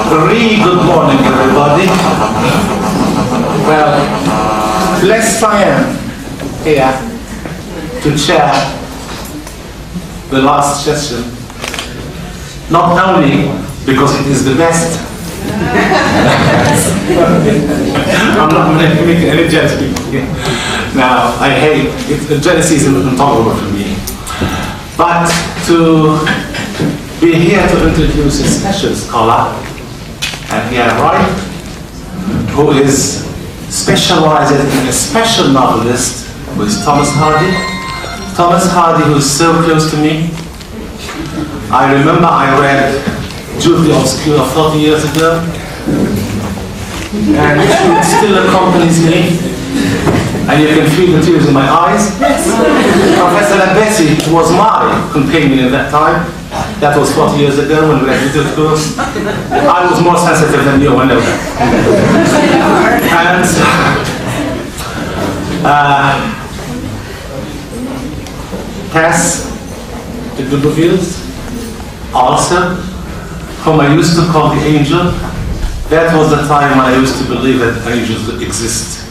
Good morning, everybody. Well, blessed I am here to chair the last session, not only because it is the best. I'm not making any jealousy. Now, I hate it. Jealousy is intolerable for me. But to be here to introduce a special scholar, and here right, who is specialized in a special novelist, who is Thomas Hardy. Thomas Hardy, who is so close to me. I remember I read Jude the Obscure 40 years ago, and it still accompanies me, and you can feel the tears in my eyes. Professor Bessie was my companion at that time. That was 40 years ago when we read literature. I was more sensitive than you, I know that. And Tess, the good reveals, also, whom I used to call the angel. That was the time when I used to believe that angels exist.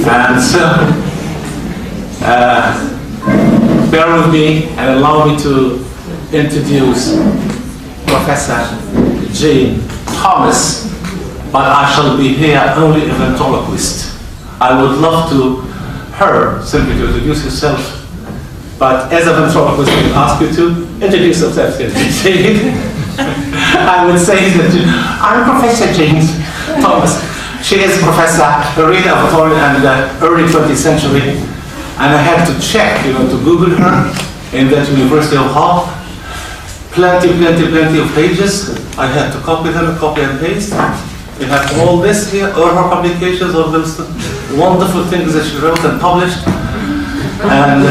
And so, bear with me and allow me to introduce Professor Jane Thomas, but I shall be here only a ventriloquist. I would love to her simply to introduce herself, but as a ventriloquist, I would ask you to introduce yourself. I would say that I'm Professor Jane Thomas. She is Professor Ridha of the early 20th century, and I had to check, to Google her in that University of Hull. Plenty of pages. I had to copy them, copy and paste. We have all this here, all her publications, all those wonderful things that she wrote and published. And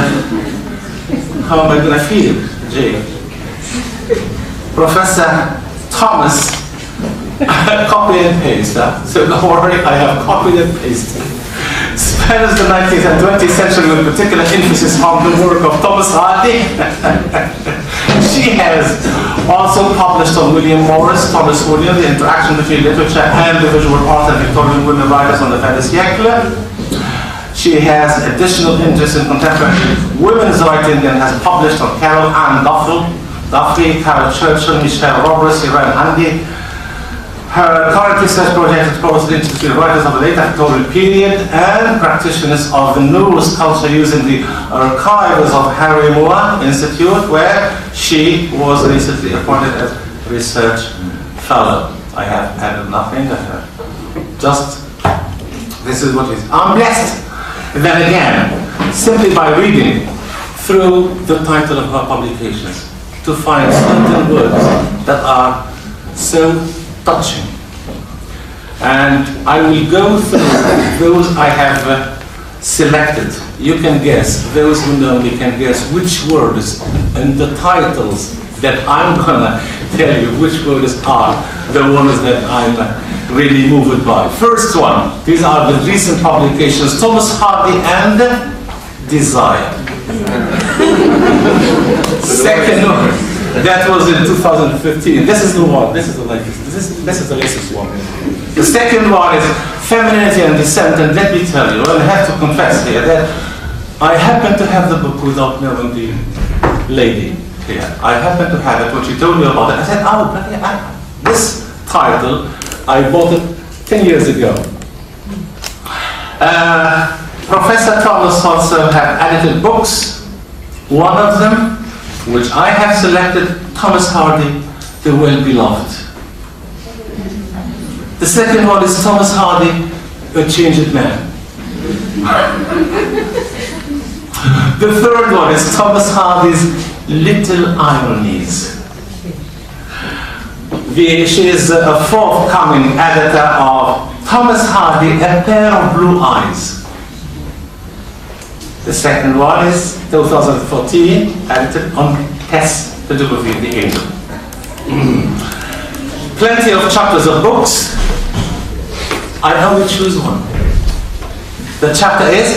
how am I going to feel, Jay? Professor Thomas, copy and paste. So don't worry, I have copied and pasted. Spends the 19th and 20th century with particular emphasis on the work of Thomas Hardy. She has also published on William Morris, Thomas William, the interaction between literature and the visual art and Victorian women writers on the fin de siècle. She has additional interest in contemporary women's writing and has published on Carol Ann Duffy, Carol Churchill, Michelle Roberts, Irene Handy. Her current research project explores the interest in writers of the late Victorian period and practitioners of the Nourse culture using the archives of Harry Moore Institute, where she was recently appointed as research fellow. I have added nothing. Just, this is what it is. I'm blessed, then again, simply by reading through the title of her publications, to find certain words that are so touching. And I will go through those I have selected. You can guess, those who know me can guess which words and the titles that I'm gonna tell you which words are the ones that I'm really moved by. First one, these are the recent publications, Thomas Hardy and Desire. Second one, that was in 2015. This is the one. This is the latest. This is the latest one. The second one is Femininity and Dissent. And let me tell you, I have to confess here that I happen to have the book without knowing the lady here. I happen to have it when she told me about it. I said, oh, but yeah, this title, I bought it 10 years ago. Professor Thomas also have edited books. One of them, which I have selected, Thomas Hardy, The Well-Beloved. The second one is Thomas Hardy, A Changed Man. The third one is Thomas Hardy's Little Ironies. She is a forthcoming editor of Thomas Hardy, A Pair of Blue Eyes. The second one is 2014, edited on Tess, the Photography of the Angel. Plenty of chapters of books. I only choose one. The chapter is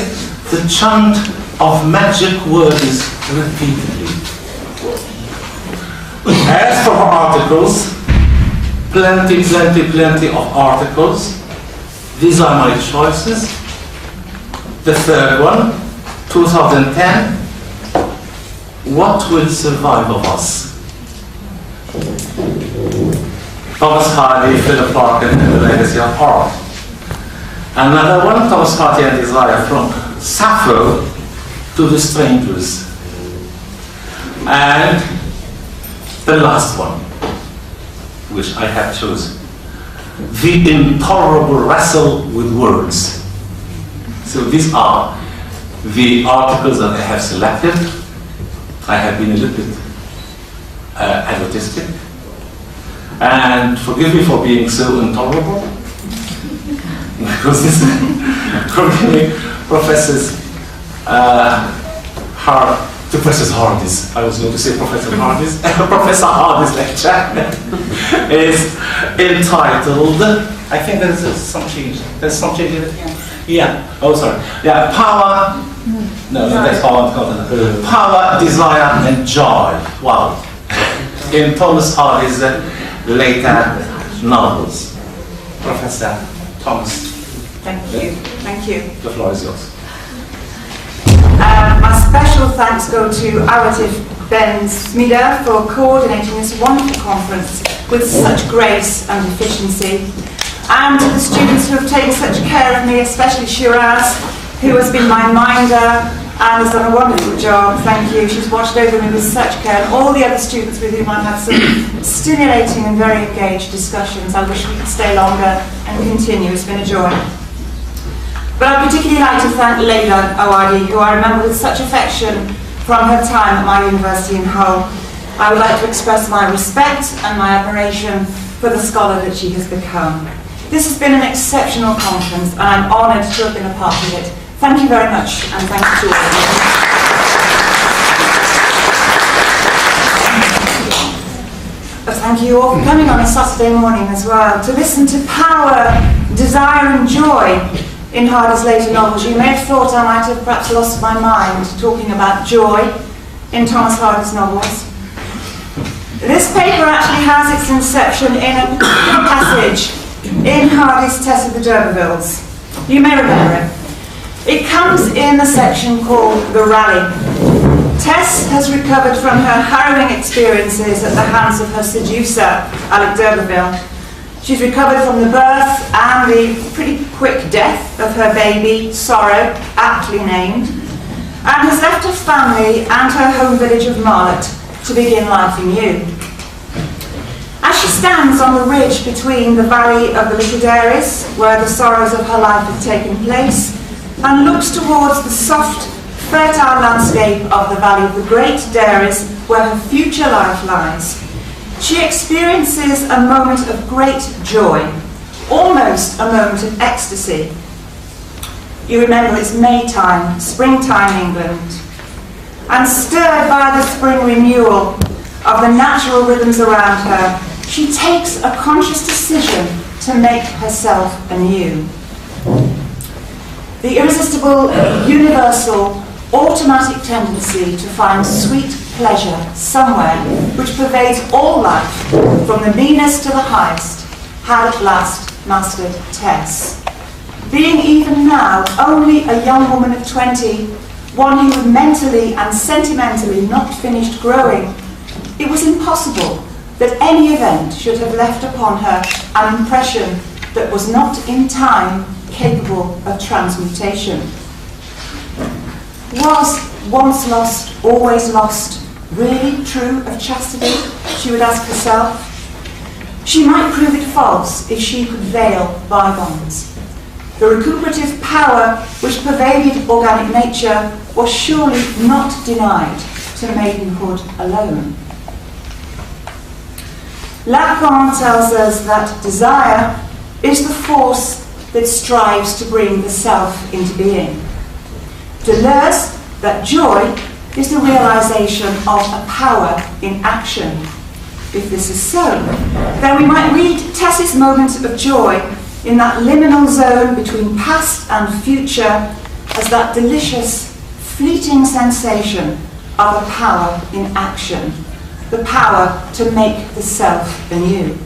The Chant of Magic Words Repeatedly. As for her articles, plenty of articles. These are my choices. The third one, 2010, What Will Survive of Us? Thomas Hardy, Philip Larkin, and the Legacy of Art. Another one, Thomas Hardy and Desire, from Sappho to the Strangers. And the last one, which I have chosen, The Intolerable Wrestle with Words. So these are the articles that I have selected. I have been a little bit egotistic. And forgive me for being so intolerable, because this Professor Hardy's, I was going to say Professor Hardy's, Professor Hardy's lecture is entitled, I think there's some change. There's some change in it? Yeah. Oh, sorry. Yeah, Power, no, that's Power, Desire, and Joy. Wow. In Thomas Hardy's later novels. Professor Thomas. Thank you. Thank you. The floor is yours. My special thanks go to Avril Ben Smida for coordinating this wonderful conference with such grace and efficiency, and to the students who have taken such care of me, especially Shiraz, who has been my minder and has done a wonderful job. Thank you. She's watched over me with such care, and all the other students with whom I've had some stimulating and very engaged discussions. I wish we could stay longer and continue. It's been a joy. But I'd particularly like to thank Leila Awadi, who I remember with such affection from her time at my university in Hull. I would like to express my respect and my admiration for the scholar that she has become. This has been an exceptional conference, and I'm honoured to have been a part of it. Thank you very much, and thank you to all of you. Thank you all for coming on a Saturday morning as well, to listen to Power, Desire and Joy in Hardy's later novels. You may have thought I might have perhaps lost my mind talking about joy in Thomas Hardy's novels. This paper actually has its inception in a passage in Hardy's Tess of the D'Urbervilles. You may remember it. It comes in the section called The Rally. Tess has recovered from her harrowing experiences at the hands of her seducer, Alec d'Urberville. She's recovered from the birth and the pretty quick death of her baby, Sorrow, aptly named, and has left her family and her home village of Marlott to begin life anew. As she stands on the ridge between the valley of the Little Dairies, where the sorrows of her life have taken place, and looks towards the soft, fertile landscape of the valley of the Great Dairies, where her future life lies, she experiences a moment of great joy, almost a moment of ecstasy. You remember it's Maytime, springtime in England, and stirred by the spring renewal of the natural rhythms around her, she takes a conscious decision to make herself anew. The irresistible, universal, automatic tendency to find sweet pleasure somewhere which pervades all life, from the meanest to the highest, had at last mastered Tess. Being even now only a young woman of 20, one who was mentally and sentimentally not finished growing, it was impossible that any event should have left upon her an impression that was not in time capable of transmutation. Was once lost, always lost, really true of chastity? She would ask herself. She might prove it false if she could veil bygones. The recuperative power which pervaded organic nature was surely not denied to maidenhood alone. Lacan tells us that desire is the force that strives to bring the self into being. Deleuze, that joy is the realization of a power in action. If this is so, then we might read Tess's moment of joy in that liminal zone between past and future as that delicious, fleeting sensation of a power in action, the power to make the self anew.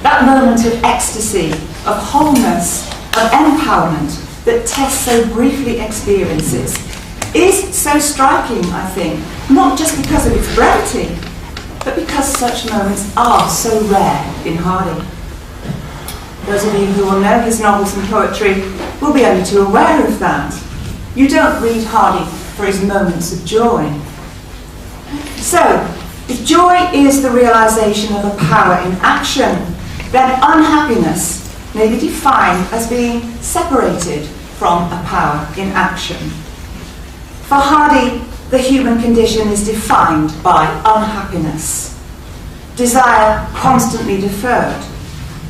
that moment of ecstasy, of wholeness, of empowerment that Tess so briefly experiences, is so striking, I think, not just because of its brevity, but because such moments are so rare in Hardy. Those of you who will know his novels and poetry will be only too aware of that. You don't read Hardy for his moments of joy. So, if joy is the realization of a power in action, then unhappiness may be defined as being separated from a power in action. For Hardy, the human condition is defined by unhappiness, desire constantly deferred,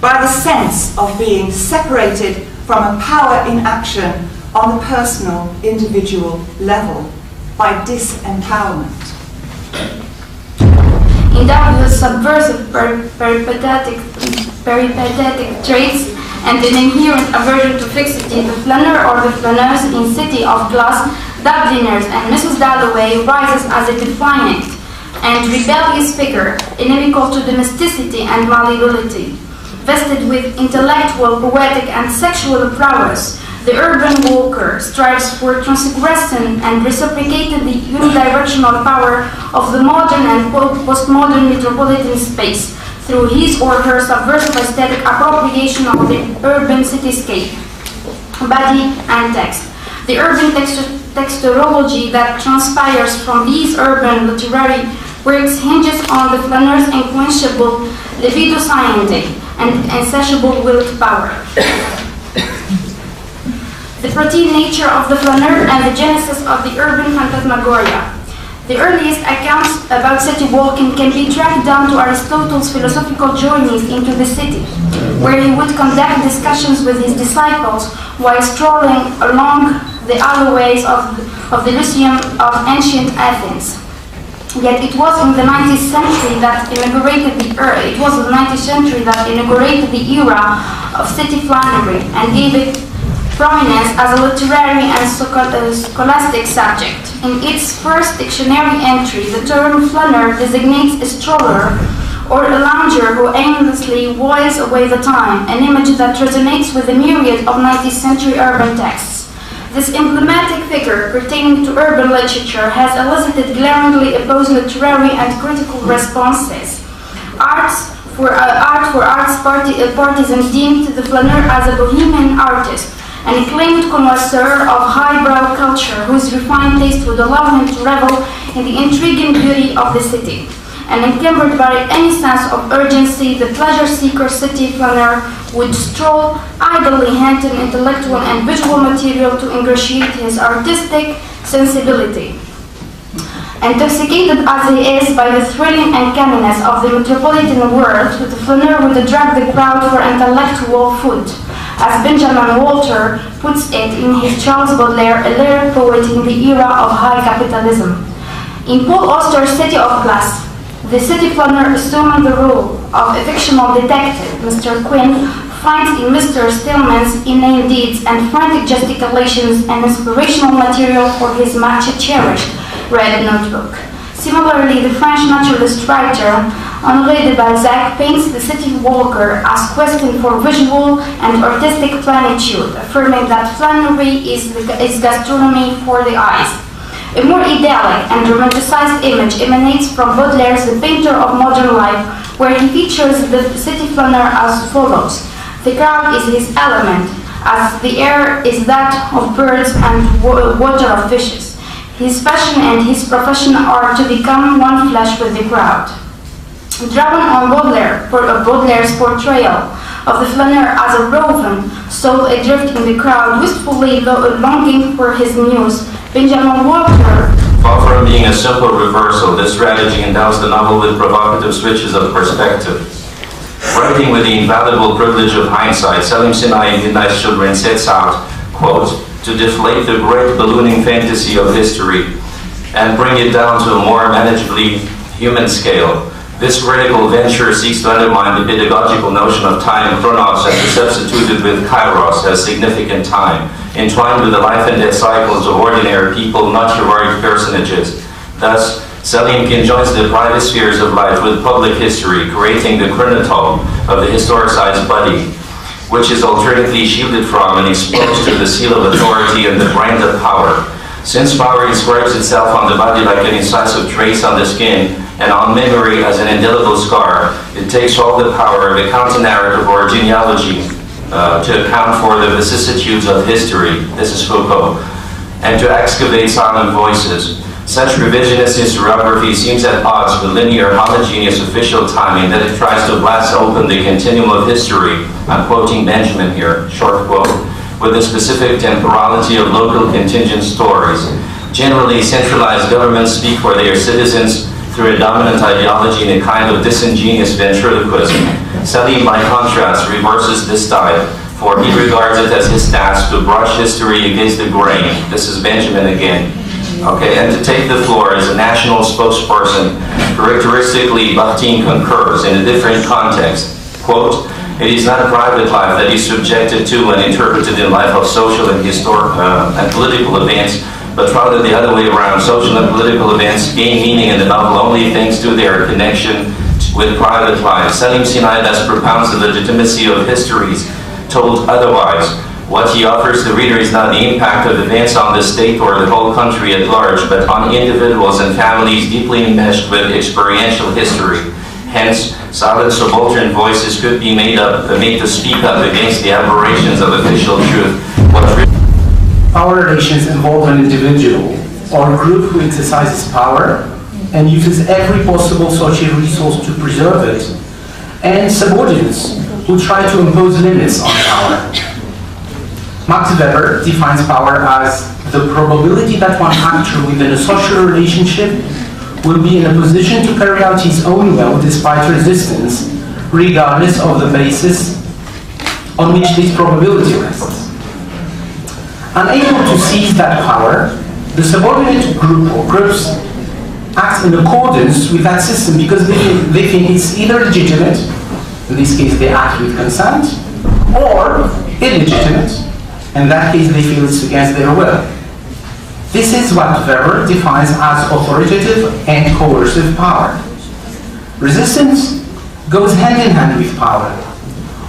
by the sense of being separated from a power in action on the personal, individual level, by disempowerment. Endowed with subversive peripatetic traits and an inherent aversion to fixity, the flaneur or the flaneuse in City of Glass, Dubliners and Mrs. Dalloway rises as a defiant and rebellious figure, inimical to domesticity and malleability. Vested with intellectual, poetic and sexual prowess, the urban walker strives for transgressing and reciprocating the unidirectional power of the modern and postmodern metropolitan space through his or her subversive aesthetic appropriation of the urban cityscape, body and text. The urban texturology that transpires from these urban literary works hinges on the flaneur's unquenchable libido sciente and insatiable will to power. The protein nature of the flaneur and the genesis of the urban phantasmagoria. The earliest accounts about city walking can be tracked down to Aristotle's philosophical journeys into the city, where he would conduct discussions with his disciples while strolling along the alleyways of the Lyceum of ancient Athens. Yet it was in the 19th century that inaugurated the era of city flannery and gave it prominence as a literary and scholastic subject. In its first dictionary entry, the term flaneur designates a stroller or a lounger who aimlessly whiles away the time, an image that resonates with the myriad of 19th century urban texts. This emblematic figure pertaining to urban literature has elicited glaringly opposed literary and critical responses. Art for arts partisans deemed the flaneur as a bohemian artist, an acclaimed connoisseur of highbrow culture whose refined taste would allow him to revel in the intriguing beauty of the city. And encumbered by any sense of urgency, the pleasure-seeker city flaneur would stroll idly, hunting intellectual and visual material to ingratiate his artistic sensibility. Intoxicated as he is by the thrilling uncanniness of the metropolitan world, the flaneur would drag the crowd for intellectual food, as Benjamin Walter puts it in his Charles Baudelaire, a lyric poet in the era of high capitalism. In Paul Auster's City of Glass, the city flaneur assuming the role of a fictional detective, Mr. Quinn, finds in Mr. Stillman's inane deeds and frantic gesticulations an inspirational material for his much cherished red notebook. Similarly, the French naturalist writer Henri de Balzac paints the city walker as questing for visual and artistic plenitude, affirming that flannery is gastronomy for the eyes. A more idyllic and romanticized image emanates from Baudelaire's The Painter of Modern Life, where he features the city flaneur as follows. The crowd is his element, as the air is that of birds and water of fishes. His passion and his profession are to become one flesh with the crowd. Drawn on Baudelaire's portrayal of the flaneur as a roving soul adrift in the crowd, wistfully longing for his muse, Benjamin Walter. Far from being a simple reversal, this strategy endows the novel with provocative switches of perspective. Writing with the invaluable privilege of hindsight, Salim Sinai in Midnight's Children sets out, quote, to deflate the great ballooning fantasy of history and bring it down to a more manageably human scale. This critical venture seeks to undermine the pedagogical notion of time, chronos, and to substitute it with kairos as significant time, entwined with the life and death cycles of ordinary people, not heroic personages. Thus, Salim conjoins the private spheres of life with public history, creating the chronotome of the historicized body, which is alternately shielded from and exposed to the seal of authority and the brand of power. Since power inscribes itself on the body like an incisive trace on the skin, and on memory as an indelible scar, it takes all the power of a counter-narrative or genealogy to account for the vicissitudes of history, this is Foucault, and to excavate silent voices. Such revisionist historiography seems at odds with linear, homogeneous official timing that it tries to blast open the continuum of history. I'm quoting Benjamin here, short quote, with the specific temporality of local contingent stories. Generally, centralized governments speak for their citizens through a dominant ideology in a kind of disingenuous ventriloquism. Salim, by contrast, reverses this type, for he regards it as his task to brush history against the grain. This is Benjamin again. Okay, and to take the floor as a national spokesperson. Characteristically, Bakhtin concurs in a different context. Quote, "It is not a private life that is subjected to and interpreted in light of social and historic and political events, but rather the other way around. Social and political events gain meaning in the novel only thanks to their connection with private life. Salim Sinai thus propounds the legitimacy of histories told otherwise. What he offers the reader is not the impact of events on the state or the whole country at large, but on individuals and families deeply enmeshed with experiential history. Hence, silent subaltern voices could be made to speak up against the aberrations of official truth. Power relations involve an individual or group who exercises power and uses every possible social resource to preserve it, and subordinates who try to impose limits on power. Max Weber defines power as the probability that one actor within a social relationship will be in a position to carry out his own will despite resistance, regardless of the basis on which this probability rests. Unable to seize that power, the subordinate group or groups act in accordance with that system because they think it's either legitimate, in this case they act with consent, or illegitimate, in that case they feel it's against their will. This is what Weber defines as authoritative and coercive power. Resistance goes hand in hand with power.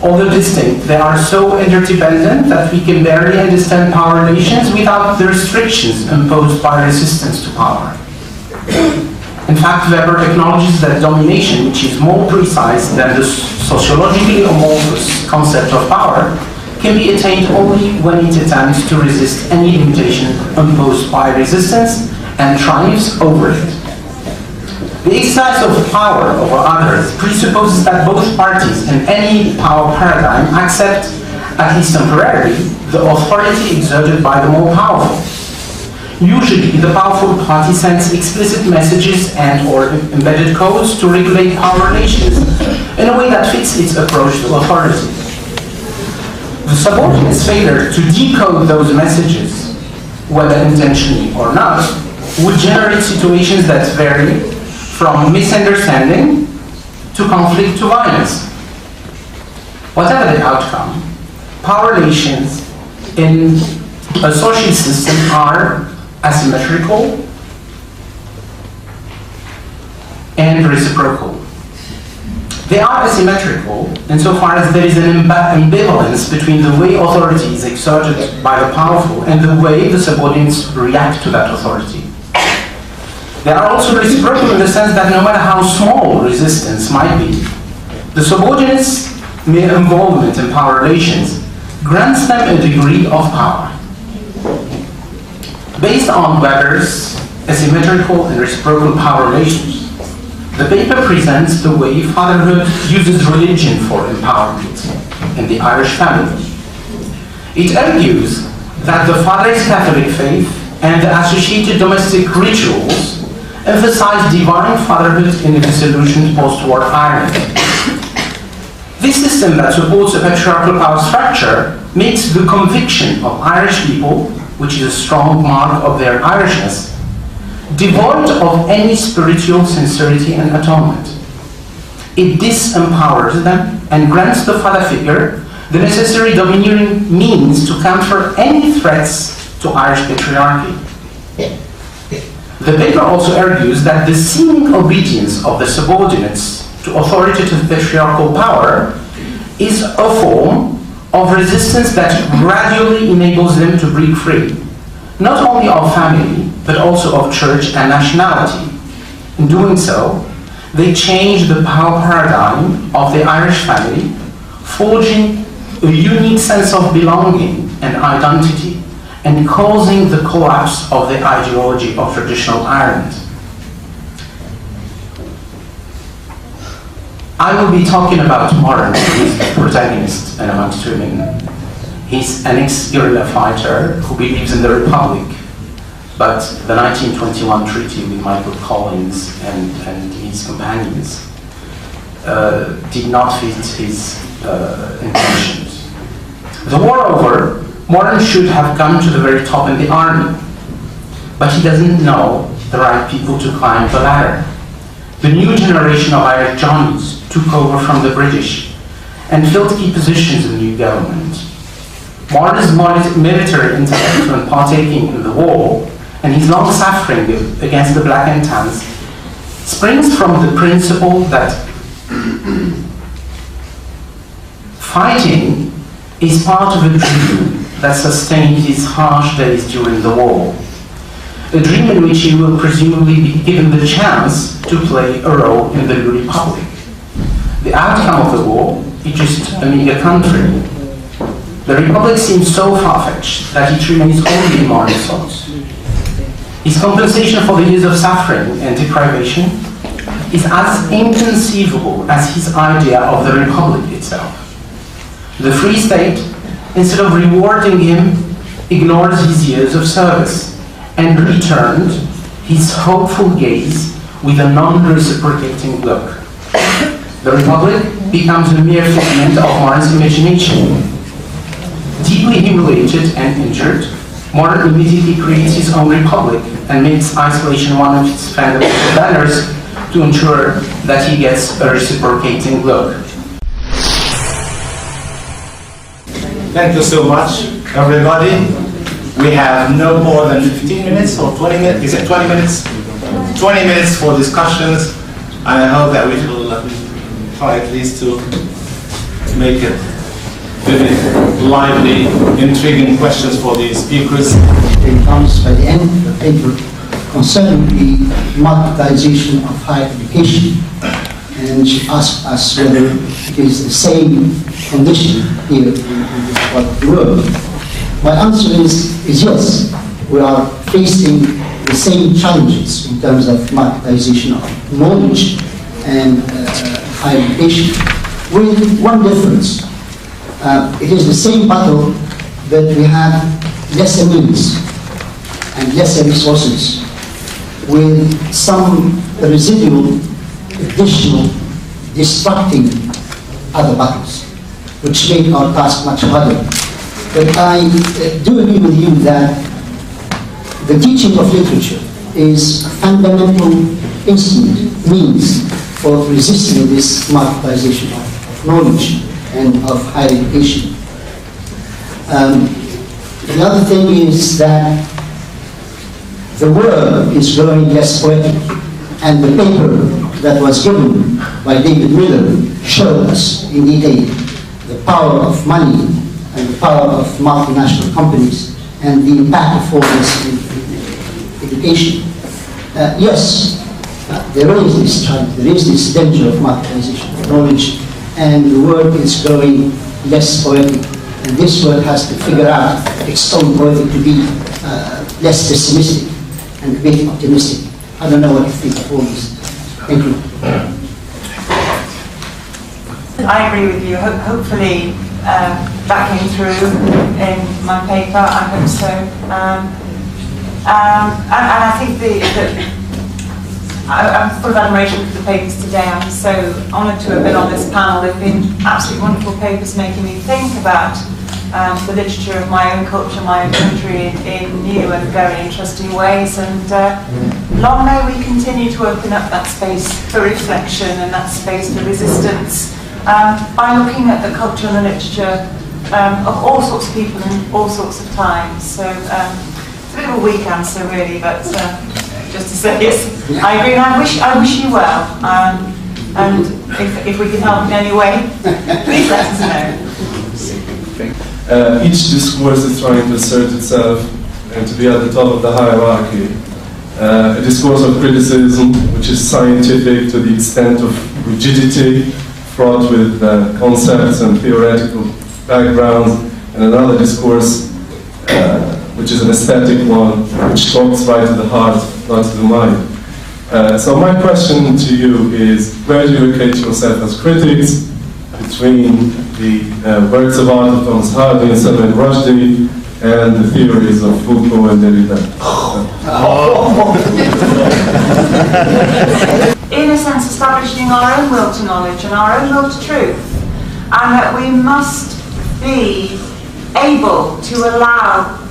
Although distinct, they are so interdependent that we can barely understand power relations without the restrictions imposed by resistance to power. In fact, Weber acknowledges that domination, which is more precise than the sociologically amorphous concept of power, can be attained only when it attempts to resist any limitation imposed by resistance and triumphs over it. The exercise of power over others presupposes that both parties in any power paradigm accept, at least temporarily, the authority exerted by the more powerful. Usually, the powerful party sends explicit messages and/or embedded codes to regulate power relations in a way that fits its approach to authority. The subordinate's failure to decode those messages, whether intentionally or not, would generate situations that vary from misunderstanding to conflict to violence. Whatever the outcome, power relations in a social system are asymmetrical and reciprocal. They are asymmetrical insofar as there is an ambivalence between the way authority is exerted by the powerful and the way the subordinates react to that authority. They are also reciprocal in the sense that no matter how small resistance might be, the subordinates' mere involvement in power relations grants them a degree of power. Based on Weber's asymmetrical and reciprocal power relations, the paper presents the way fatherhood uses religion for empowerment in the Irish family. It argues that the father's Catholic faith and the associated domestic rituals emphasize divine fatherhood in a disillusioned post-war Ireland. This system that supports a patriarchal power structure makes the conviction of Irish people, which is a strong mark of their Irishness, devoid of any spiritual sincerity and atonement. It disempowers them and grants the father figure the necessary domineering means to counter any threats to Irish patriarchy. The paper also argues that the seeming obedience of the subordinates to authoritative patriarchal power is a form of resistance that gradually enables them to break free, not only of family, but also of church and nationality. In doing so, they change the power paradigm of the Irish family, forging a unique sense of belonging and identity, and causing the collapse of the ideology of traditional Ireland. I will be talking about Moran, who is the protagonist in Amongst Women. He's an ex-guerrilla fighter who believes in the Republic, but the 1921 treaty with Michael Collins and his companions did not fit his intentions. The war over, Moran should have come to the very top in the army, but he doesn't know the right people to climb the ladder. The new generation of Irish Johnnies took over from the British and filled key positions in the new government. Moran's military intellect when partaking in the war and his long suffering against the Black and Tans springs from the principle that fighting is part of a dream that sustained his harsh days during the war. A dream in which he will presumably be given the chance to play a role in the new Republic. The outcome of the war is just a meager country. The Republic seems so far-fetched that it remains only in Moran's thoughts. His compensation for the years of suffering and deprivation is as inconceivable as his idea of the Republic itself. The Free State, instead of rewarding him, ignores his years of service and returned his hopeful gaze with a non-reciprocating look. The Republic becomes a mere figment of Moran's imagination. Deeply humiliated and injured, Moran immediately creates his own republic and makes isolation one of his fundamental banners to ensure that he gets a reciprocating look. Thank you so much, everybody. We have no more than 15 minutes or 20 minutes. Is it 20 minutes? 20 minutes for discussions, and I hope that we will try at least to make it vivid, lively, intriguing questions for the speakers. It comes by the end of the paper concerning the marketization of higher education. And she asked us whether it is the same condition here in this part of the world. My answer is yes. We are facing the same challenges in terms of marketization of knowledge and higher education, with one difference. It is the same battle that we have lesser means and lesser resources, with some residual, additional, distracting other battles, which make our task much harder. But I do agree with you that the teaching of literature is a fundamental instrument, means for resisting this marketization of knowledge and of higher education. The other thing is that the word is growing less poetic, and the paper that was given by David Miller showed us in detail the power of money and the power of multinational companies and the impact of all this in education. Yes, there is this challenge, there is this danger of marketization of knowledge, and the word is growing less poetic, and this word has to figure out its own poetic to be less pessimistic and a bit optimistic. I don't know what you think of all this. Thank you. I agree with you. Hopefully that came through in my paper. I hope so. And I think I'm full of admiration for the papers today. I'm so honoured to have been on this panel. They've been absolutely wonderful papers, making me think about the literature of my own culture, my own country in new and very interesting ways. And long may we continue to open up that space for reflection and that space for resistance by looking at the culture and the literature of all sorts of people in all sorts of times. So it's a bit of a weak answer really, but just to say yes, I agree, and I wish you well. And if we can help in any way, please let us know. Each discourse is trying to assert itself and to be at the top of the hierarchy. A discourse of criticism, which is scientific to the extent of rigidity, fraught with concepts and theoretical backgrounds, and another discourse which is an aesthetic one, which talks right to the heart, not to the mind. So my question to you is, where do you locate yourself as critics between the works of art of Thomas Hardy and Salman Rushdie and the theories of Foucault and Derrida? In a sense, establishing our own will to knowledge and our own will to truth, and that we must be able to allow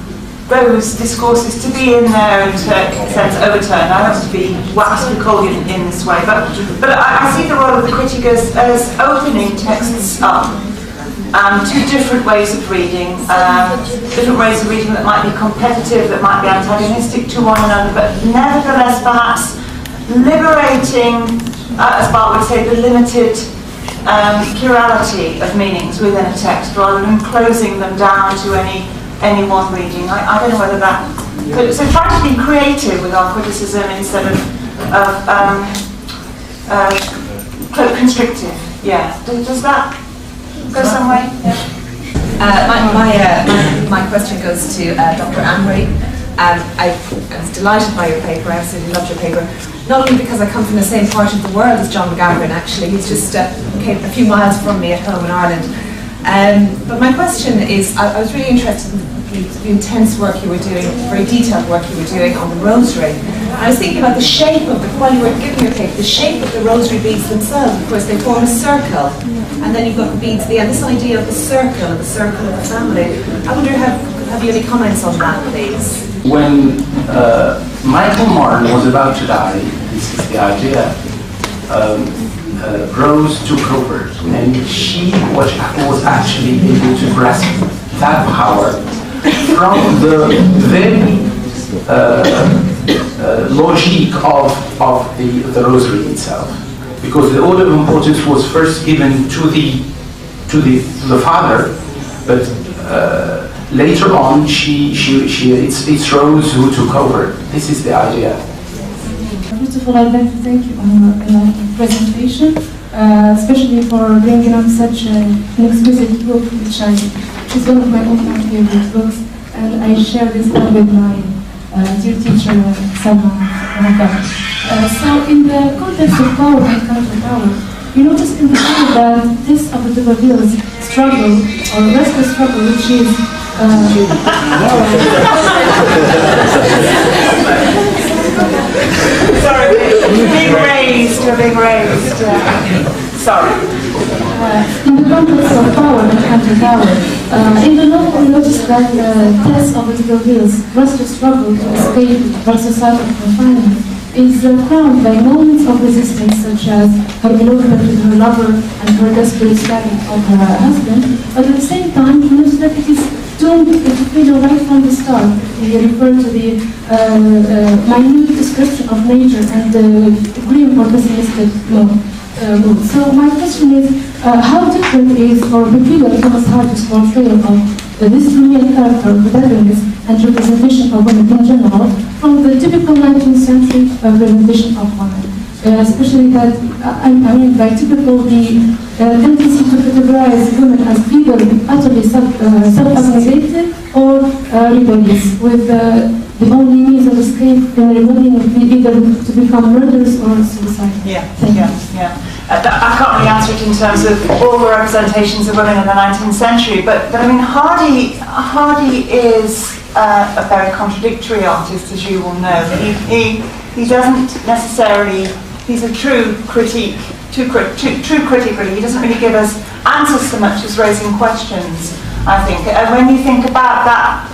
those discourses to be in their sense overturned. I don't want to be waxed Foucauldian in this way, but I see the role of the critic as opening texts up to different ways of reading that might be competitive, that might be antagonistic to one another, but nevertheless perhaps liberating, as Bart would say, the limited plurality of meanings within a text, rather than closing them down to any one reading. I don't know whether that... So try to be creative with our criticism instead of constrictive. Yeah. Does that go some way? Yeah. My question goes to Dr. Avril. I was delighted by your paper. I absolutely loved your paper. Not only because I come from the same part of the world as John McGavran, actually. He's just came a few miles from me at home in Ireland. But my question is, I was really interested in the intense work you were doing, very detailed work you were doing on the rosary. And I was thinking about the shape of while you were giving your paper, the shape of the rosary beads themselves. Of course, they form a circle, and then you've got the beads at the end. This idea of the circle of the family. I wonder, have you any comments on that, please? When Michael Martin was about to die, this is the idea, Rose took over, and she was actually able to grasp that power from the very logic of the rosary itself, because the order of importance was first given to the father, but later on it's Rose who took over. This is the idea. First of all, I'd like to thank you on your presentation, especially for bringing up such an exquisite book, which is one of my own favorite books, and I share this love with my dear teacher, Salma. So in the context of power and counter-power, you notice in the title that this Avril reveals struggle, or restless struggle, which is Sorry, being raised. Sorry. In the context of power and counter-power, in the novel we notice that Tess of the reveals restless struggle to escape from societal confinement is crowned by moments of resistance, such as her elopement with her lover and her desperate stabbing of her husband. But at the same time, we notice that it is doomed to fail right from the start. We refer to the minute description of nature and the grim or pessimistic mood. So my question is, how different is or peculiar Thomas Hardy's portrayal of this real character of rebellious and representation of women in general from the typical 19th century representation of women? Especially that, I mean by typical, the tendency to categorize women as either utterly self-abnegated or rebellious, with the only means of escape in rebellion would be either to become murderers or suicide. Yeah. I can't really answer it in terms of all the representations of women in the 19th century, but I mean, Hardy is a very contradictory artist, as you will know. He doesn't necessarily. He's a true critic, true critic really. He doesn't really give us answers so much as raising questions, I think. And when you think about that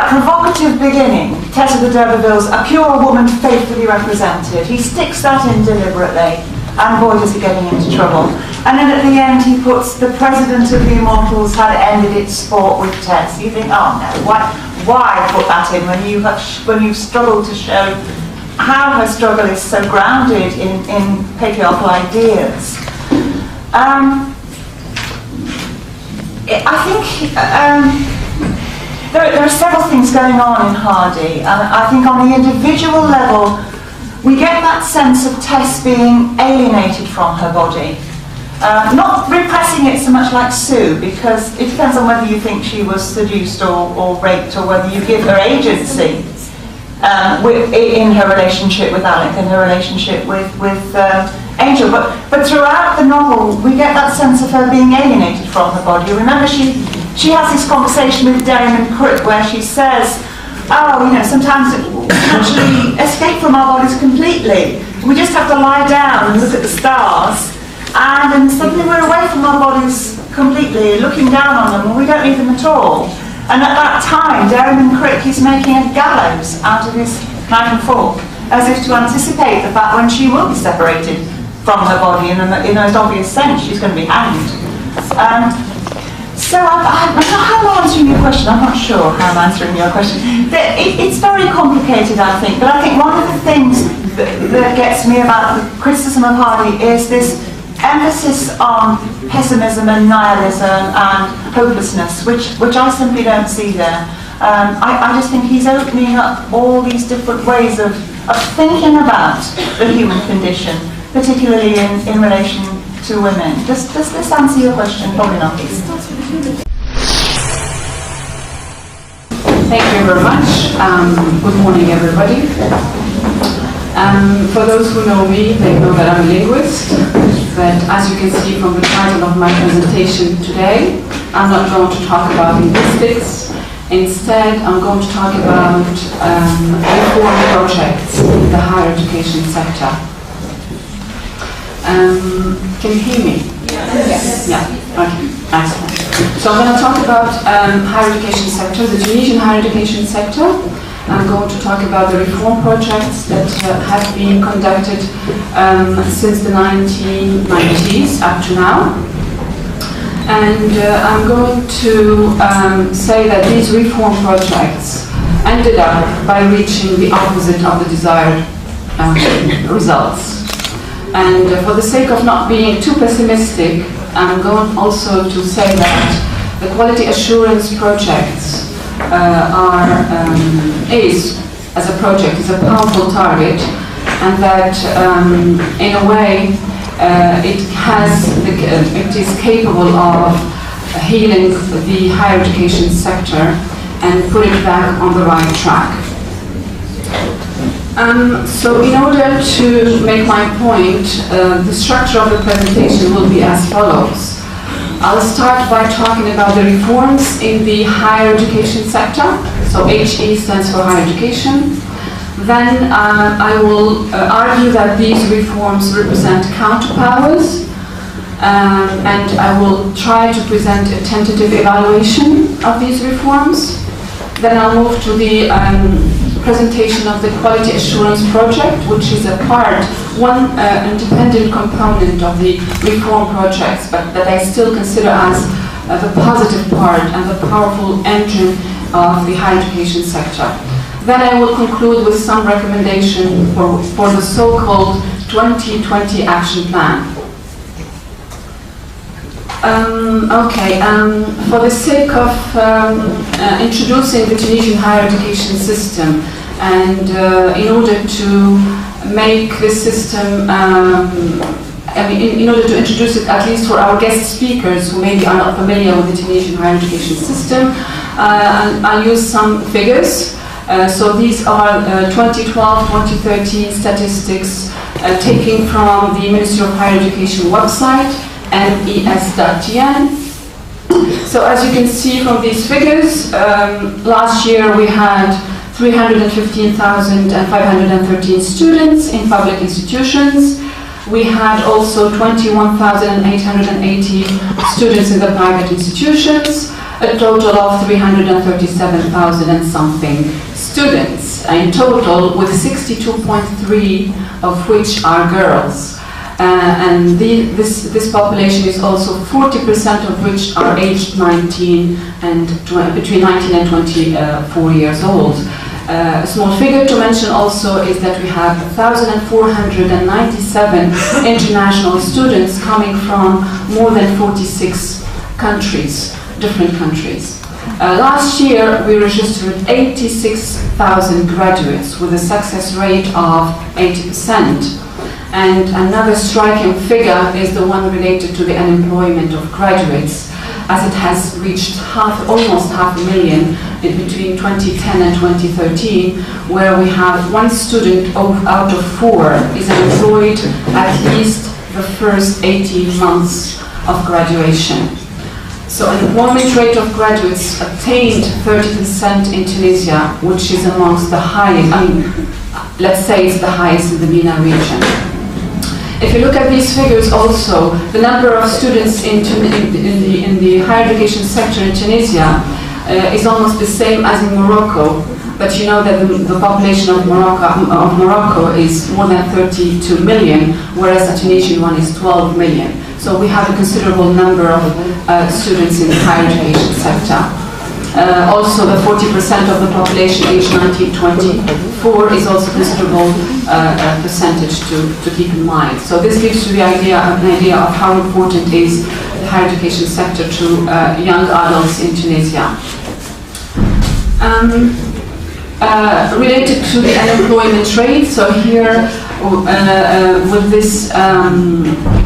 provocative beginning, Tess of the D'Urbervilles, a pure woman faithfully represented, he sticks that in deliberately, and boy does he get him into trouble. And then at the end he puts, the president of the Immortals had ended its sport with Tess. You think, oh no, why put that in when you've struggled to show how her struggle is so grounded in patriarchal ideas. I think there are several things going on in Hardy. I think on the individual level, we get that sense of Tess being alienated from her body. Not repressing it so much like Sue, because it depends on whether you think she was seduced or raped, or whether you give her agency in her relationship with Alec and her relationship with Angel. But throughout the novel, we get that sense of her being alienated from her body. Remember, she has this conversation with Derriman Crick where she says, oh, you know, sometimes we can actually escape from our bodies completely. We just have to lie down and look at the stars, and then suddenly we're away from our bodies completely, looking down on them, and we don't need them at all. And at that time, Derriman Crick is making a gallows out of his knife and fork, as if to anticipate the fact when she will be separated from her body, and in the most obvious sense, she's going to be hanged. So I'm not how I'm answering your question. I'm not sure how I'm answering your question. It's very complicated, I think. But I think one of the things that gets me about the criticism of Hardy is this emphasis on pessimism and nihilism and hopelessness, which I simply don't see there. I just think he's opening up all these different ways of thinking about the human condition, particularly in relation to women. Does this answer your question? Probably not. Thank you very much. Good morning, everybody. For those who know me, they know that I'm a linguist, but as you can see from the title of my presentation today, I'm not going to talk about linguistics. Instead, I'm going to talk about reform projects in the higher education sector. Can you hear me? Yes. Yeah, okay, excellent. So I'm going to talk about higher education sector, the Tunisian higher education sector. I'm going to talk about the reform projects that have been conducted since the 1990s up to now. And I'm going to say that these reform projects ended up by reaching the opposite of the desired results. And for the sake of not being too pessimistic, I'm going also to say that the quality assurance projects as a project, is a powerful target, and that in a way it is capable of healing the higher education sector and put it back on the right track. So in order to make my point, the structure of the presentation will be as follows. I'll start by talking about the reforms in the higher education sector. So HE stands for higher education. Then I will argue that these reforms represent counterpowers, and I will try to present a tentative evaluation of these reforms. Then I'll move to the presentation of the quality assurance project, which is one independent component of the reform projects, but that I still consider as the positive part and the powerful engine of the higher education sector. Then I will conclude with some recommendation for the so-called 2020 action plan. For the sake of introducing the Tunisian higher education system, and in order to make this system, in order to introduce it at least for our guest speakers who maybe are not familiar with the Tunisian higher education system, I'll use some figures. So these are 2012-2013 statistics taken from the Ministry of Higher Education website, mes.tn. So as you can see from these figures, last year we had 315,513 students in public institutions. We had also 21,880 students in the private institutions, a total of 337,000 and something students in total, with 62.3 of which are girls. And this population is also 40% of which are aged 19 and between 19 and 24 years old. A small figure to mention also is that we have 1,497 international students coming from more than 46 countries, different countries. Last year, we registered 86,000 graduates with a success rate of 80%. And another striking figure is the one related to the unemployment of graduates, as it has reached almost 500,000 in between 2010 and 2013, where we have 1 student out of 4 is employed at least the first 18 months of graduation. So unemployment rate of graduates attained 30% in Tunisia, which is amongst the highest, let's say it's the highest in the MENA region. If you look at these figures also, the number of students in the higher education sector in Tunisia is almost the same as in Morocco, but you know that the population of Morocco is more than 32 million, whereas the Tunisian one is 12 million. So we have a considerable number of students in the higher education sector. Also, the 40% of the population aged 19 to 24 is also a considerable percentage to keep in mind. So this gives you an idea of how important is the higher education sector to young adults in Tunisia. Related to the unemployment rate, so here with this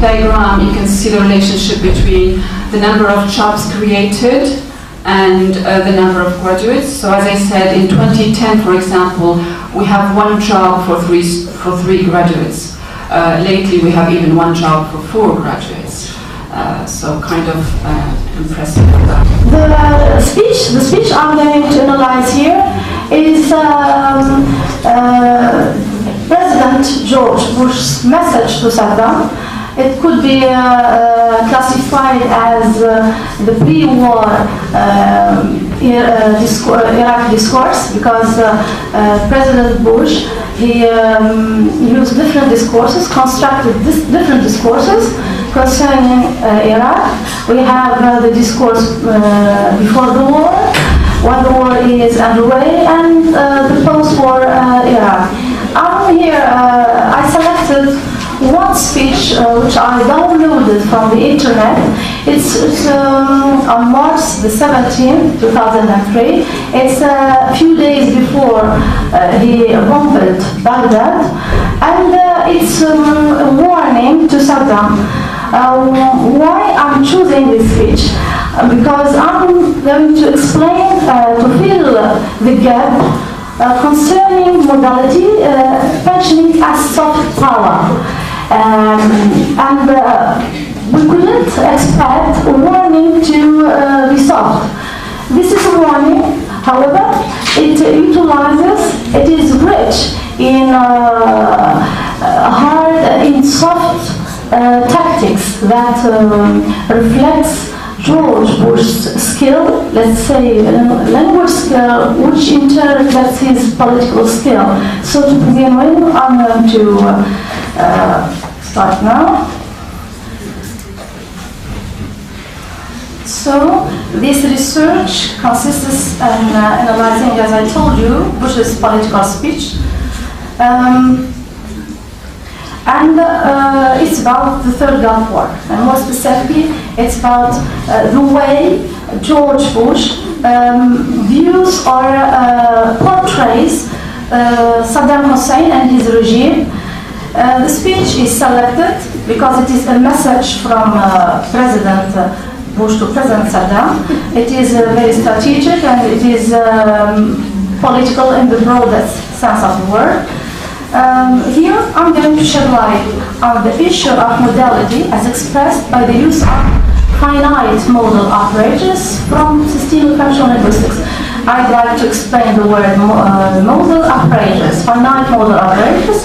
diagram you can see the relationship between the number of jobs created and the number of graduates. So as I said, in 2010, for example, we have 1 job for three graduates. Lately we have even 1 job for 4 graduates. So kind of impressive. The speech I'm going to analyze here is President George Bush's message to Saddam. It could be classified as the pre-war Iraq discourse, because President Bush, he used different discourses, constructed different discourses concerning Iraq. We have the discourse before the war, when the war is underway, and the post-war Iraq. Here I selected one speech which I downloaded from the internet. It's on March the 17th, 2003. It's a few days before he bombed Baghdad, and it's a warning to Saddam. Why I'm choosing this speech? Because I'm going to explain, to fill the gap concerning modality, mentioning as soft power. We couldn't expect a warning to be soft. This is a warning, however, it utilizes, it is rich in soft tactics that reflects George Bush's skill, let's say language skill, which in turn reflects his political skill. So to begin with, I'm going to start now. So this research consists in analyzing, as I told you, Bush's political speech. It's about the Third Gulf War, and more specifically, it's about the way George Bush views or portrays Saddam Hussein and his regime. The speech is selected because it is a message from President Bush to President Saddam. It is very strategic, and it is political in the broadest sense of the word. Here I'm going to shed light on the issue of modality as expressed by the use of finite modal operators from systemic functional linguistics. I'd like to explain the word modal operators, finite modal operators.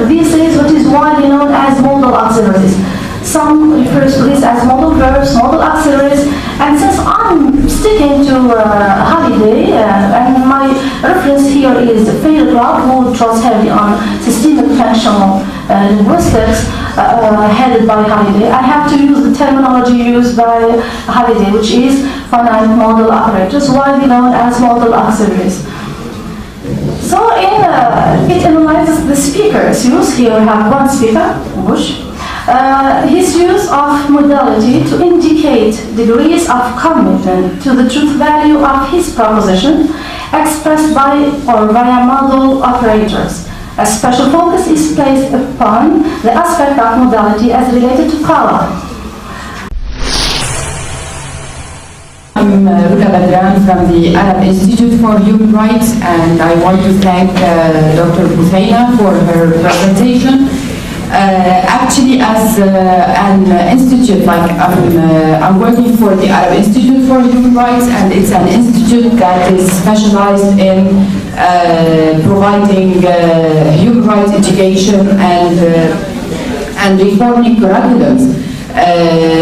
This is what is widely known as modal auxiliaries. Some refers to this as modal verbs, modal auxiliaries, and since I'm sticking to Holiday, and my reference here is Fairclough, who draws heavily on systemic functional linguistics, headed by Holiday, I have to use the terminology used by Holiday, which is finite modal operators, widely known as modal auxiliaries. So it analyzes the speaker's use. Here we have one speaker, Bush. His use of modality to indicate degrees of commitment to the truth value of his proposition expressed by or via model operators. A special focus is placed upon the aspect of modality as related to power. I'm Ridha from the Arab Institute for Human Rights, and I want to thank Dr. Husseina for her presentation. Actually, as an institute, like I'm working for the Arab Institute for Human Rights, and it's an institute that is specialized in providing human rights education and reforming curriculums,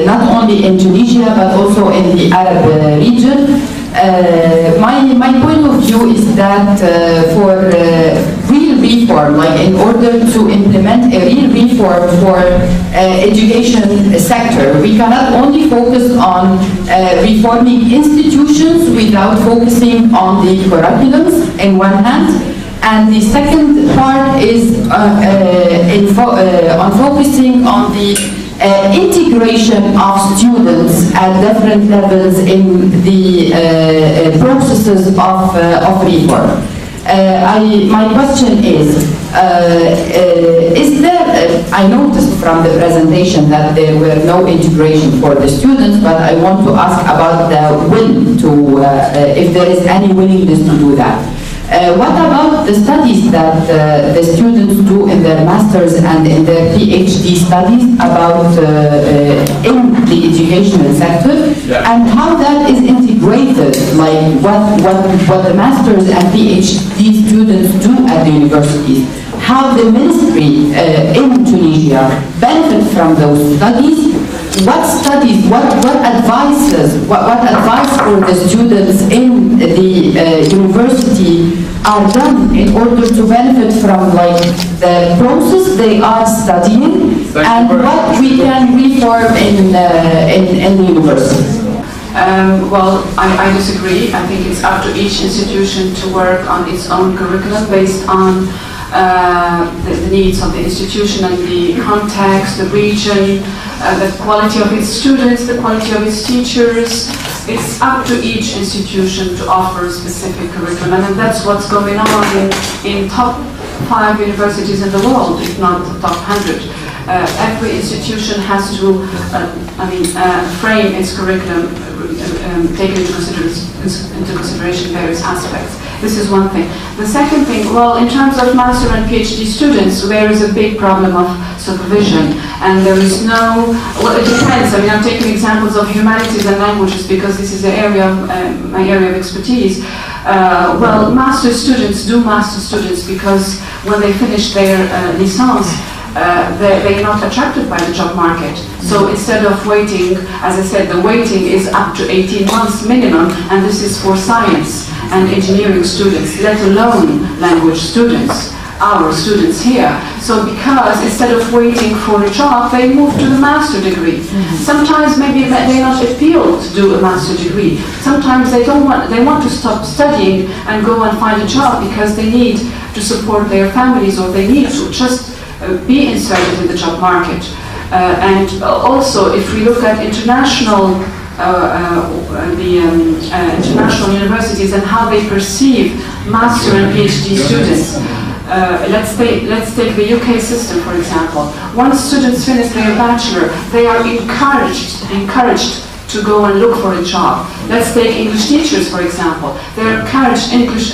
not only in Tunisia but also in the Arab region. My point of view is that for real reform, like in order to implement a real reform for education sector, we cannot only focus on reforming institutions without focusing on the curriculums in one hand. And the second part is on focusing on the integration of students at different levels in the processes of reform. My question is there, I noticed from the presentation that there were no integration for the students, but I want to ask about the will to, if there is any willingness to do that. What about the studies that the students do in their master's and in their PhD studies about in the educational sector, and how that is integrated, like what the master's and PhD students do at the universities, how the ministry in Tunisia benefit from those studies, what studies, what advice for the students in the university are done in order to benefit from like the process they are studying, and what we can reform in the university. Well, I disagree. I think it's up to each institution to work on its own curriculum based on the needs of the institution and the context, the region, the quality of its students, the quality of its teachers. It's up to each institution to offer a specific curriculum, and that's what's going on in top 5 universities in the world, if not the top 100. Every institution has to, frame its curriculum, take into consideration various aspects. This is one thing. The second thing, well, in terms of master and PhD students, there is a big problem of supervision, and there is no, well, it depends. I mean, I'm taking examples of humanities and languages because this is the area of, my area of expertise. Well, master students do master students because when they finish their licence, they're not attracted by the job market. So instead of waiting, as I said, the waiting is up to 18 months minimum, and this is for science and engineering students, let alone language students, our students here. So because instead of waiting for a job, they move to the master degree. Sometimes maybe they're not appealed to do a master degree. Sometimes they want to stop studying and go and find a job because they need to support their families, or they need to just be inserted in the job market. And also, if we look at international international universities and how they perceive master and PhD students. Let's take the UK system, for example. Once students finish their bachelor, they are encouraged to go and look for a job. Let's take English teachers, for example. They're encouraged, English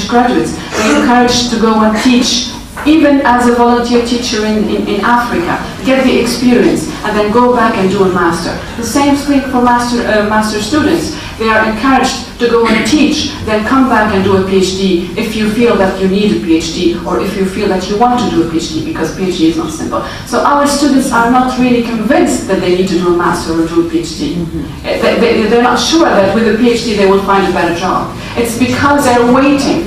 graduates, they're encouraged to go and teach, even as a volunteer teacher in Africa, get the experience, and then go back and do a master. The same thing for master students. They are encouraged to go and teach, then come back and do a PhD if you feel that you need a PhD, or if you feel that you want to do a PhD, because PhD is not simple. So our students are not really convinced that they need to do a master or do a PhD. They're not sure that with a PhD they will find a better job. It's because they're waiting.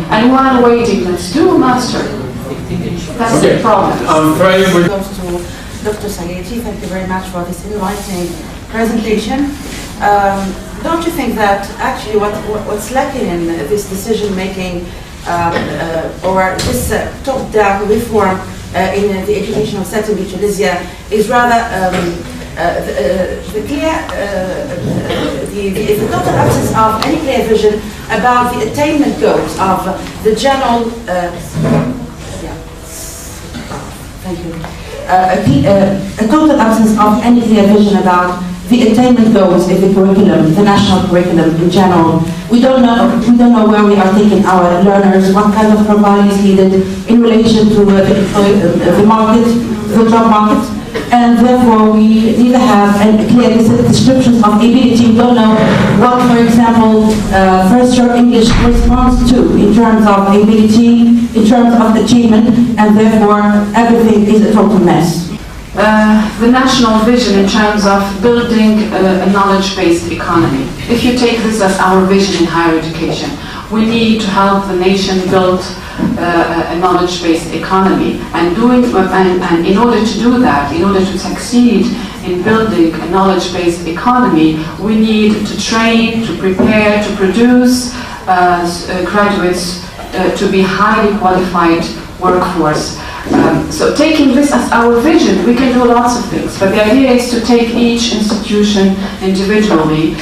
And while waiting, let's do a master. That's the problem. Goes to Dr. Sayeti. Thank you very much for this enlightening presentation. Don't you think that actually what's lacking in this decision-making or this top-down reform in the educational setting in Tunisia is rather the total absence of any clear vision about the attainment goals of the general. Thank you. A total absence of any clear vision about the attainment goals of the curriculum, the national curriculum in general. We don't know where we are taking our learners, what kind of profile is needed in relation to the market, the job market, and therefore we neither have clear descriptions of ability. We don't know what, for example, first year English corresponds to in terms of ability, in terms of achievement, and therefore everything is a total mess. The national vision in terms of building a knowledge-based economy. If you take this as our vision in higher education, we need to help the nation build a knowledge-based economy. And in order to do that, in order to succeed in building a knowledge-based economy, we need to train, to prepare, to produce graduates to be highly qualified workforce. So taking this as our vision, we can do lots of things, but the idea is to take each institution individually.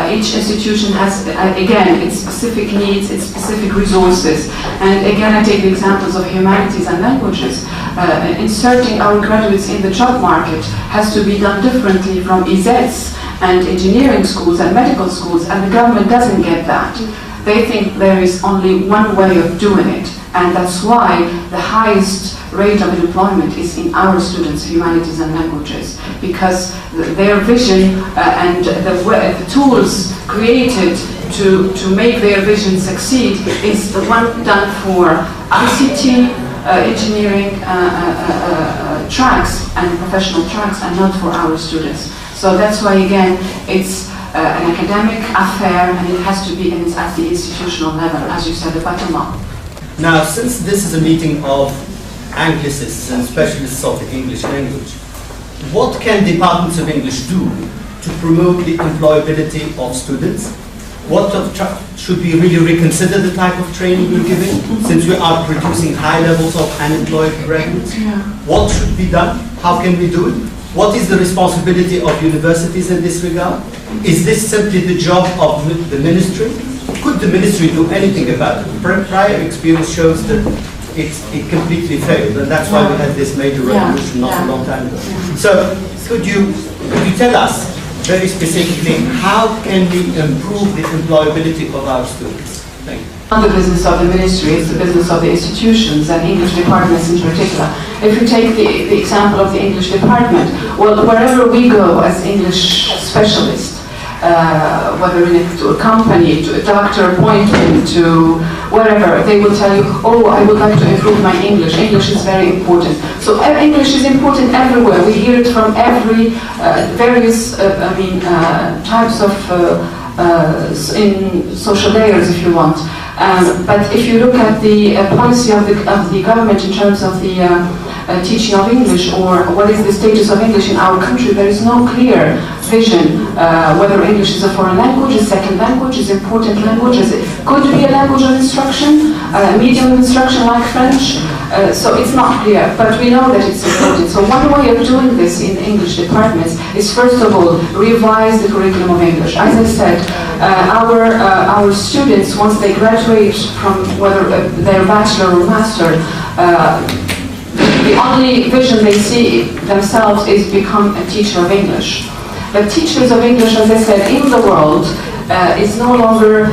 Each institution has, again, its specific needs, its specific resources. And again, I take the examples of humanities and languages. Inserting our graduates in the job market has to be done differently from EZs and engineering schools and medical schools, and the government doesn't get that. They think there is only one way of doing it, and that's why the highest rate of employment is in our students, humanities and languages, because their vision and the tools created to make their vision succeed is the one done for ICT, engineering tracks and professional tracks, and not for our students. So that's why, again, it's an academic affair, and it has to be at the institutional level, as you said, the bottom up. Now, since this is a meeting of Anglicists and specialists of the English language, what can departments of English do to promote the employability of students? Should we really reconsider the type of training we're giving, since we are producing high levels of unemployed graduates? What should be done? How can we do it? What is the responsibility of universities in this regard? Is this simply the job of the ministry? Could the ministry do anything about it? Prior experience shows that it completely failed, and that's why we had this major revolution not a long time ago. So, could you tell us very specifically how can we improve the employability of our students? Thank you. Not the business of the ministry, it's the business of the institutions and English departments in particular. If you take the example of the English department, well, wherever we go as English specialists, whether to a company, to a doctor appointment, to whatever, they will tell you, oh, I would like to improve my English. English is very important. So English is important everywhere. We hear it from every various types of in social layers, if you want. But if you look at the policy of the government in terms of the teaching of English, or what is the status of English in our country, there is no clear vision whether English is a foreign language, a second language, is an important language, could be a language of instruction, a medium of instruction like French. So it's not clear, but we know that it's important. So one way of doing this in English departments is, first of all, revise the curriculum of English. As I said, our students, once they graduate from whether their bachelor or master, the only vision they see themselves is become a teacher of English. But teachers of English, as I said, in the world is no longer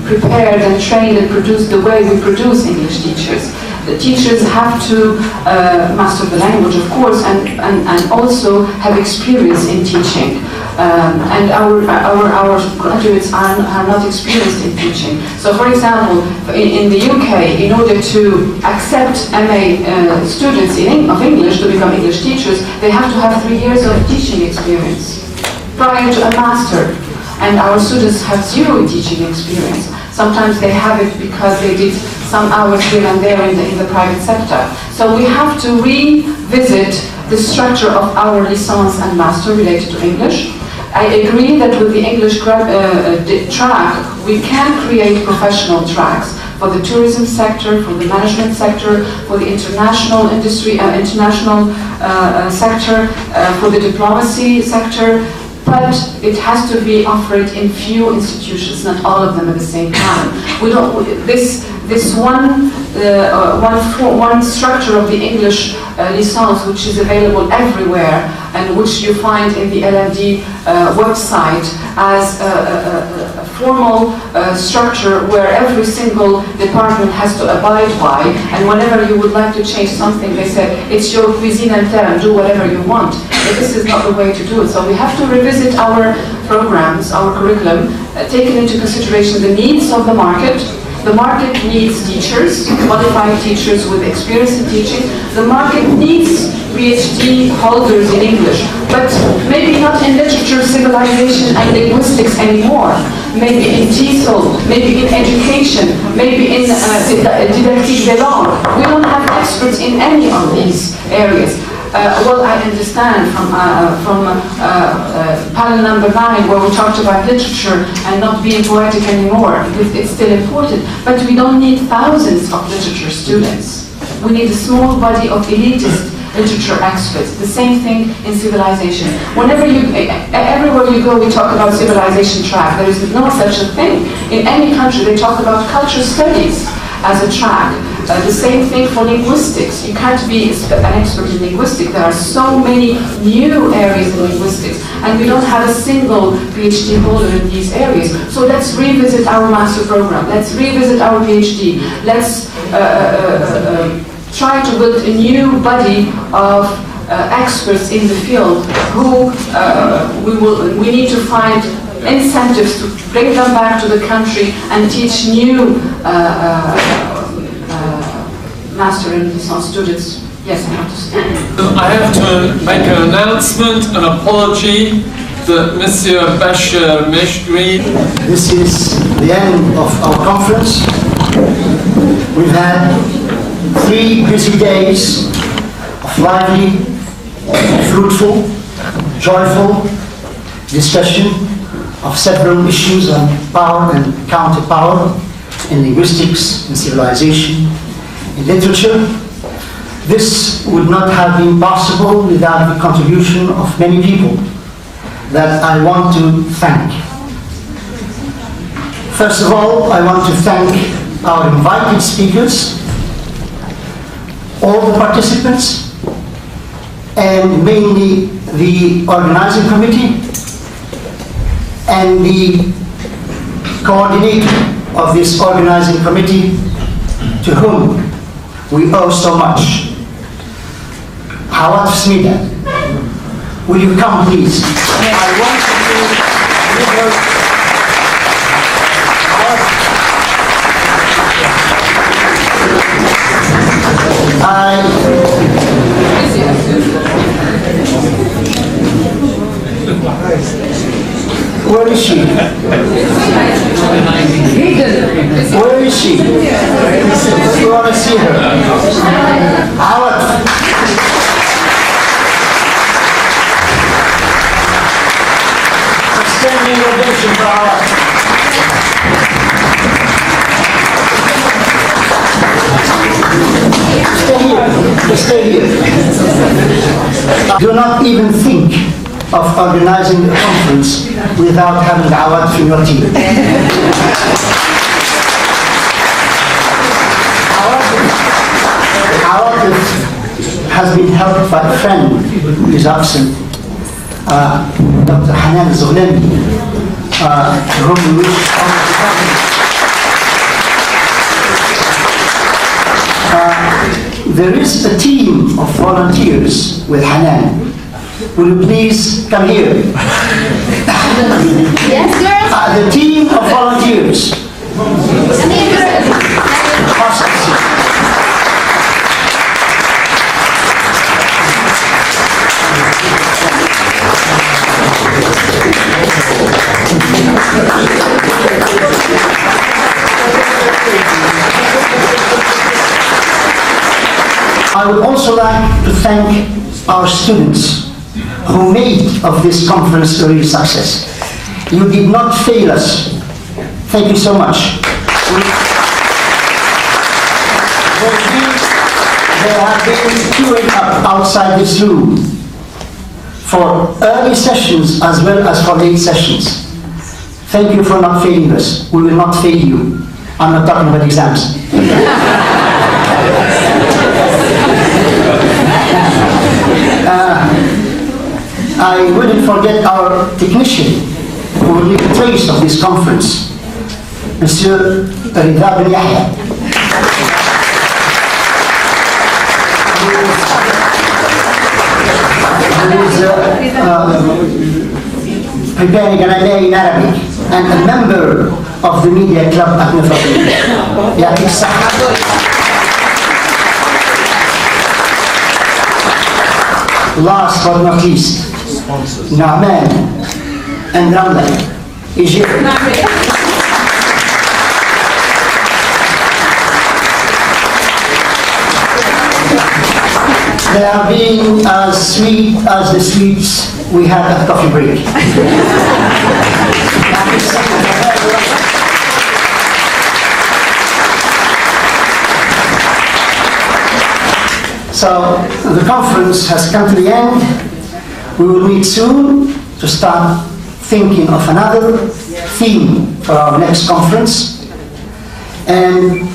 prepared and trained and produced the way we produce English teachers. The teachers have to master the language, of course, and also have experience in teaching. And our graduates are not experienced in teaching. So, for example, in the UK, in order to accept MA students of English to become English teachers, they have to have 3 years of teaching experience prior to a master. And our students have 0 teaching experience. Sometimes they have it because they did some hours here and there in the private sector. So we have to revisit the structure of our licence and master related to English. I agree that with the English track, we can create professional tracks for the tourism sector, for the management sector, for the international industry, international sector, for the diplomacy sector, but it has to be offered in few institutions, not all of them at the same time. We don't. This one structure of the English licence, which is available everywhere and which you find in the LMD website as a formal structure where every single department has to abide by, and whenever you would like to change something, they say, it's your cuisine interne, do whatever you want. But this is not the way to do it. So we have to revisit our programs, our curriculum, taking into consideration the needs of the market. The market needs teachers, qualified teachers with experience in teaching. The market needs PhD holders in English, but maybe not in literature, civilization, and linguistics anymore. Maybe in TESOL, maybe in education, maybe in didactique des langues. We don't have experts in any of these areas. Well, I understand from panel number 9, where we talked about literature and not being poetic anymore. It's still important, but we don't need thousands of literature students. We need a small body of elitist literature experts. The same thing in civilization. Everywhere you go, we talk about civilization track. There is no such a thing. In any country, they talk about culture studies as a track. The same thing for linguistics. You can't be an expert in linguistics. There are so many new areas in linguistics, and we don't have a single PhD holder in these areas. So let's revisit our master program. Let's revisit our PhD. Let's try to build a new body of experts in the field who we need to find incentives to bring them back to the country and teach new master and licence students. Yes, I have to say. I have to make an announcement, an apology that Monsieur Bashir Meshri. This is the end of our conference. We've had 3 busy days of lively, fruitful, joyful discussion of several issues on power and counter-power in linguistics, in civilization, in literature. This would not have been possible without the contribution of many people that I want to thank. First of all, I want to thank our invited speakers, all the participants, and mainly the organizing committee and the coordinator of this organizing committee, to whom we owe so much. Hawat Smida, will you come please? I want you to give her where is she? Where is she? We want to see her. Howard. Standing ovation for Howard. Stay here. Do not even think of organizing a conference without having Awad from your team. Awad has been helped by a friend who is absent, Dr. Hanan Zoghlani, whom we wish there is a team of volunteers with Hanan. Will you please come here? Yes, girls. The team of volunteers. I would also like to thank our students who made of this conference a real success. You did not fail us. Thank you so much. There have been queuing up outside this room for early sessions as well as for late sessions. Thank you for not failing us. We will not fail you. I'm not talking about exams. I wouldn't forget our technician who will leave a trace of this conference, Monsieur Ridha bin Yahia. Who is preparing an MA in Arabic and a member of the media club at Faculté. Yahia. Last but not least, Naaman and Ramla, Egypt. They are being as sweet as the sweets we had at coffee break. So the conference has come to the end. We will meet soon to start thinking of another theme for our next conference. And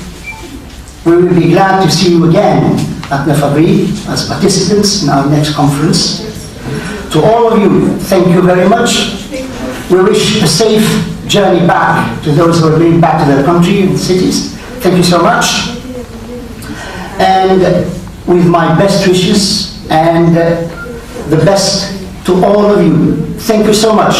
we will be glad to see you again at Avril as participants in our next conference. To all of you, thank you very much. We wish a safe journey back to those who are going back to their country and cities. Thank you so much. And with my best wishes and the best to all of you. Thank you so much.